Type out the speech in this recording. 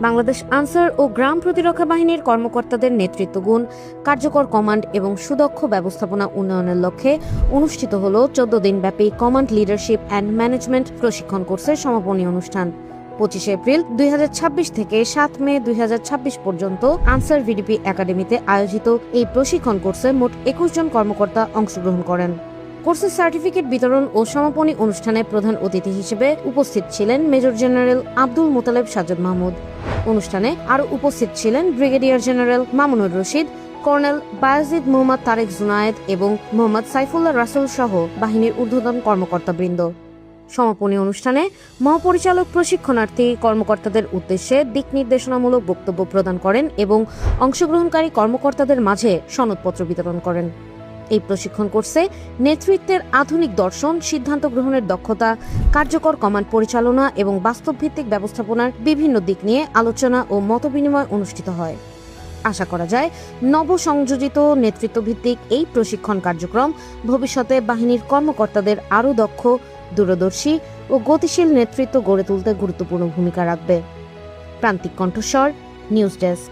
বাংলাদেশ আনসার ও গ্রাম প্রতিরক্ষা বাহিনীর কর্মকর্তাদের নেতৃত্বগুণ, কার্যকর কমান্ড এবং সুদক্ষ ব্যবস্থাপনা উন্নয়নের লক্ষ্যে অনুষ্ঠিত হল 14 দিনব্যাপী কমান্ড লিডারশিপ অ্যান্ড ম্যানেজমেন্ট প্রশিক্ষণ কোর্সের সমাপনী অনুষ্ঠান। 25 এপ্রিল 2026 থেকে 7 মে 2026 পর্যন্ত আনসার ভিডিপি একাডেমিতে আয়োজিত এই প্রশিক্ষণ কোর্সে মোট 21 জন কর্মকর্তা অংশগ্রহণ করেন। কোর্সের সার্টিফিকেট বিতরণ ও সমাপনী অনুষ্ঠানে প্রধান অতিথি হিসেবে উপস্থিত ছিলেন মেজর জেনারেল আব্দুল মোতালেব সাজ্জাদ মাহমুদ। অনুষ্ঠানে আরও উপস্থিত ছিলেন brigadier general Mamunur Rashid, colonel Bayazid Mohammad Tarek Junayed এবং মোহাম্মদ সাইফুল্লাহ রাসুল সহ বাহিনীর ঊর্ধ্বতন কর্মকর্তাবৃন্দ। সমাপনী অনুষ্ঠানে মহাপরিচালক প্রশিক্ষণার্থী কর্মকর্তাদের উদ্দেশ্যে দিক নির্দেশনামূলক বক্তব্য প্রদান করেন এবং অংশগ্রহণকারী কর্মকর্তাদের মাঝে সনদপত্র বিতরণ করেন। এই প্রশিক্ষণ কোর্সে নেতৃত্বের আধুনিক দর্শন, সিদ্ধান্ত গ্রহণের দক্ষতা, কার্যকর কমান্ড পরিচালনা এবং বাস্তবভিত্তিক ব্যবস্থাপনার বিভিন্ন দিক নিয়ে আলোচনা ও মতবিনিময় অনুষ্ঠিত হয়। আশা করা যায় নবসংযোজিত নেতৃত্বভিত্তিক এই প্রশিক্ষণ কার্যক্রম ভবিষ্যতে বাহিনীর কর্মকর্তাদের আরও দক্ষ, দূরদর্শী ও গতিশীল নেতৃত্ব গড়ে তুলতে গুরুত্বপূর্ণ ভূমিকা রাখবে। প্রান্তিক কণ্ঠস্বর, নিউজ ডেস্ক।